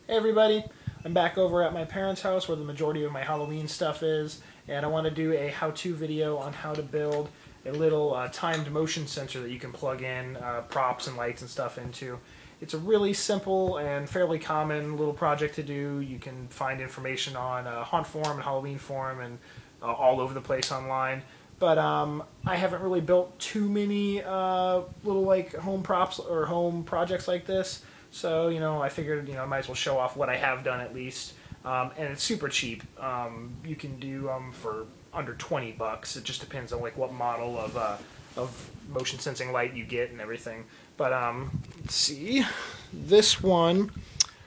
Hey everybody, I'm back over at my parents' house where the majority of my Halloween stuff is, and I want to do a how-to video on how to build a little timed motion sensor that you can plug in props and lights and stuff into. It's a really simple and fairly common little project to do. You can find information on Haunt Forum and Halloween Forum and all over the place online. But I haven't really built too many little like home props or home projects like this. So, I figured, I might as well show off what I have done at least. And it's super cheap. You can do them for under 20 bucks. It just depends on like what model of motion sensing light you get and everything. But let's see. This one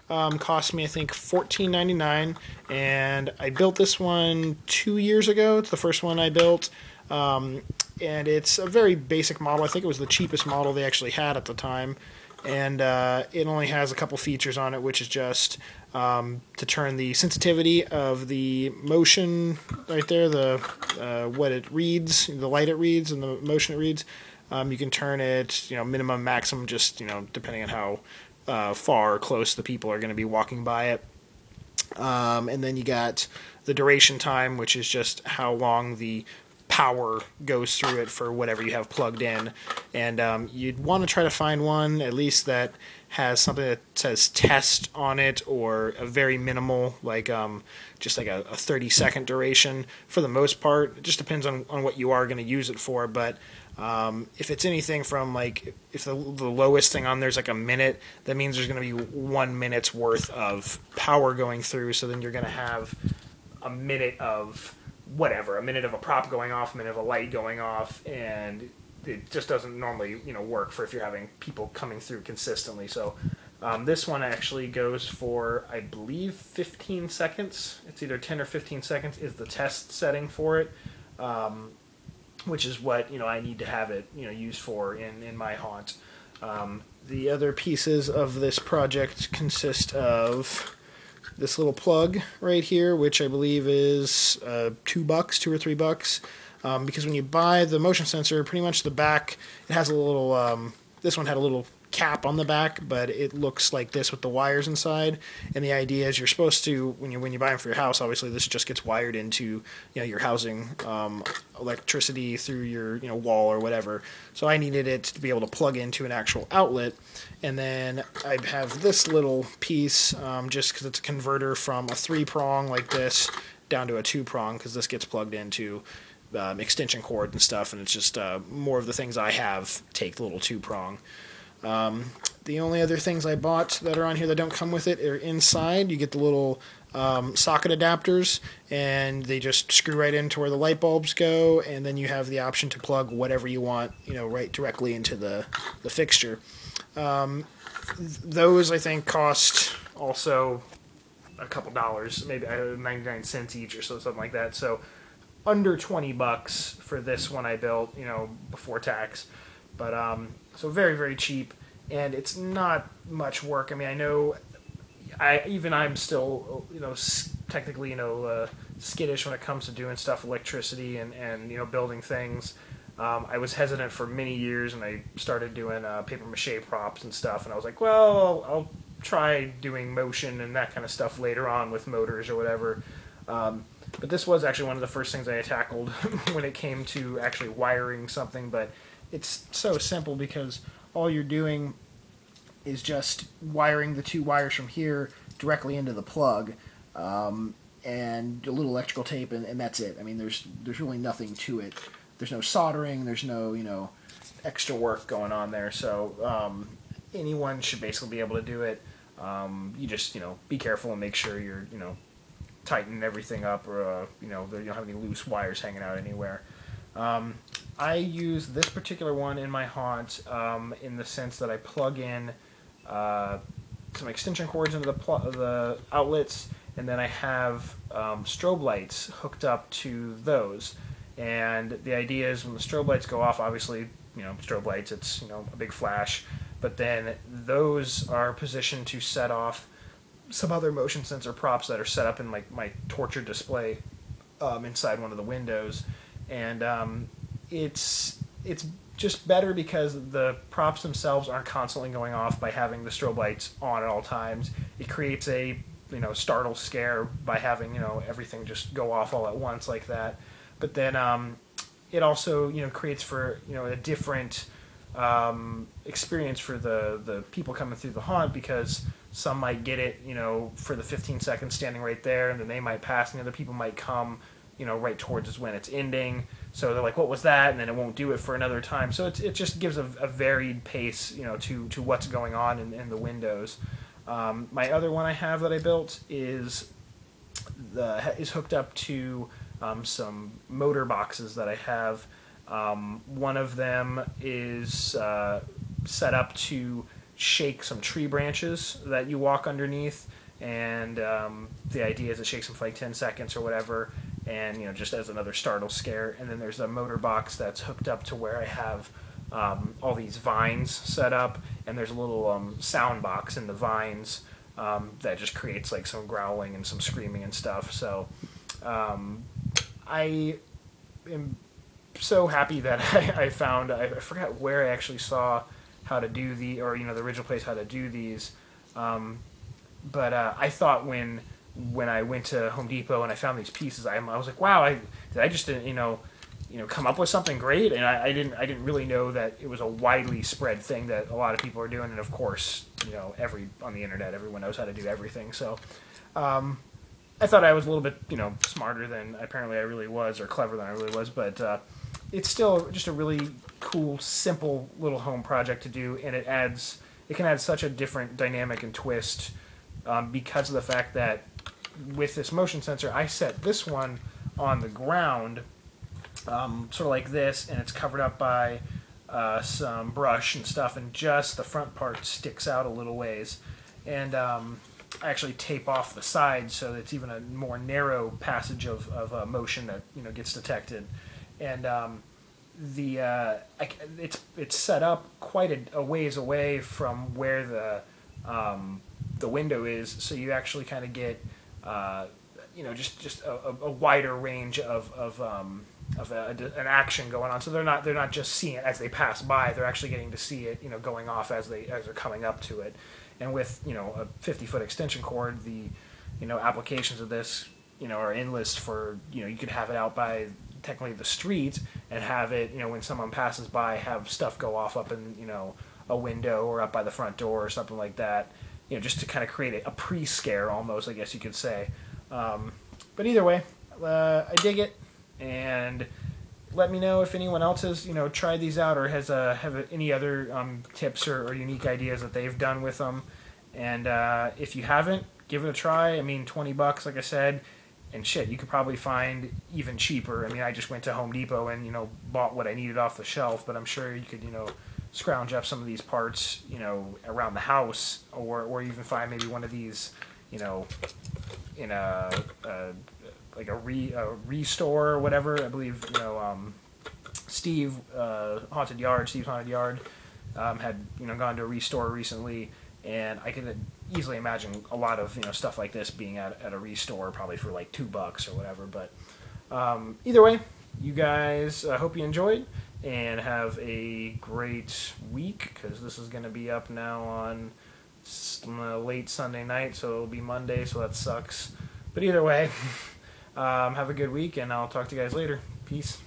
cost me, I think, $14.99, and I built this one 2 years ago. It's the first one I built. And it's a very basic model. I think it was the cheapest model they actually had at the time. And it only has a couple features on it, which is just to turn the sensitivity of the motion right there, the what it reads, the light it reads, and the motion it reads. You can turn it, minimum, maximum, just depending on how far or close the people are going to be walking by it. And then you got the duration time, which is just how long the power goes through it for whatever you have plugged in. And you'd want to try to find one at least that has something that says test on it, or a very minimal, like just like a 30-second duration. For the most part, it just depends on what you are going to use it for. But if it's anything from, like, if the lowest thing on there's like a minute, that means there's going to be 1 minute's worth of power going through. So then you're going to have a minute of whatever, a minute of a prop going off, a minute of a light going off, and it just doesn't normally, work for if you're having people coming through consistently. So this one actually goes for, I believe, 15 seconds. It's either 10 or 15 seconds is the test setting for it, which is what I need to have it used for in my haunt. The other pieces of this project consist of this little plug right here, which I believe is $2 or $3, because when you buy the motion sensor, pretty much the back, it has a little, this one had a little cap on the back, but it looks like this with the wires inside. And the idea is you're supposed to, when you buy them for your house, obviously this just gets wired into your housing, electricity through your wall or whatever. So I needed it to be able to plug into an actual outlet. And then I have this little piece just because it's a converter from a 3-prong like this down to a 2-prong, because this gets plugged into extension cord and stuff, and it's just more of the things I have take the little 2-prong. The only other things I bought that are on here that don't come with it are inside. You get the little socket adapters, and they just screw right into where the light bulbs go, and then you have the option to plug whatever you want, right directly into the fixture. Those, I think, cost also a couple dollars, maybe 99 cents each or something like that. So under 20 bucks for this one I built, before tax. But so very, very cheap, and it's not much work. I mean, I know I'm still, technically, skittish when it comes to doing stuff, electricity and building things. I was hesitant for many years, and I started doing paper mache props and stuff, and I was like, well, I'll try doing motion and that kind of stuff later on with motors or whatever. But this was actually one of the first things I tackled when it came to actually wiring something. But it's so simple because all you're doing is just wiring the 2 wires from here directly into the plug, and a little electrical tape, and that's it. I mean, there's really nothing to it. There's no soldering, there's no extra work going on there. So anyone should basically be able to do it. You just be careful and make sure you're tighten everything up, or you don't have any loose wires hanging out anywhere. I use this particular one in my haunt in the sense that I plug in some extension cords into the outlets, and then I have strobe lights hooked up to those. And the idea is when the strobe lights go off, obviously, strobe lights, it's a big flash, but then those are positioned to set off some other motion sensor props that are set up in my torture display inside one of the windows. And it's just better because the props themselves aren't constantly going off by having the strobe lights on at all times. it creates a startle scare by having everything just go off all at once like that. But then it also creates for a different experience for the people coming through the haunt, because some might get it for the 15 seconds standing right there, and then they might pass, and other people might come right towards when it's ending. So they're like, what was that? And then it won't do it for another time. So it just gives a varied pace, to what's going on in the windows. My other one I have that I built is hooked up to some motor boxes that I have. One of them is set up to shake some tree branches that you walk underneath, and the idea is it shakes them for like 10 seconds or whatever, and just as another startle scare. And then there's a motor box that's hooked up to where I have all these vines set up, and there's a little sound box in the vines that just creates like some growling and some screaming and stuff. So I am so happy that I found, I forgot where I actually saw how to do the original place how to do these, but I thought when I went to Home Depot and I found these pieces, I was like, wow, did I just come up with something great? And I didn't really know that it was a widely spread thing that a lot of people are doing. And of course, on the internet, everyone knows how to do everything. So I thought I was a little bit smarter than apparently I really was, or clever than I really was. But it's still just a really cool, simple little home project to do, and it can add such a different dynamic and twist because of the fact that with this motion sensor, I set this one on the ground, sort of like this, and it's covered up by some brush and stuff, and just the front part sticks out a little ways. And I actually tape off the sides so that it's even a more narrow passage of motion that gets detected. And it's set up quite a ways away from where the window is, so you actually kind of get just a wider range of an action going on. So they're not just seeing it as they pass by; they're actually getting to see it going off as they're coming up to it. And with a 50-foot extension cord, the applications of this are endless. For you could have it out by technically the street and have it when someone passes by, have stuff go off up in a window or up by the front door or something like that, just to kind of create a pre-scare almost, I guess you could say. But either way, I dig it, and let me know if anyone else has tried these out or has have any other tips or unique ideas that they've done with them. And if you haven't, give it a try. I mean, $20, like I said. And shit, you could probably find even cheaper. I mean, I just went to Home Depot and, bought what I needed off the shelf, but I'm sure you could, scrounge up some of these parts, around the house, or even find maybe one of these, in a like a restore or whatever. I believe, Steve's Haunted Yard had, gone to a restore recently, and I could easily imagine a lot of stuff like this being at a restore, probably for like $2 or whatever. But either way, you guys, I hope you enjoyed and have a great week, because this is going to be up now on late Sunday night, so it'll be Monday, so that sucks. But either way, have a good week, and I'll talk to you guys later. Peace.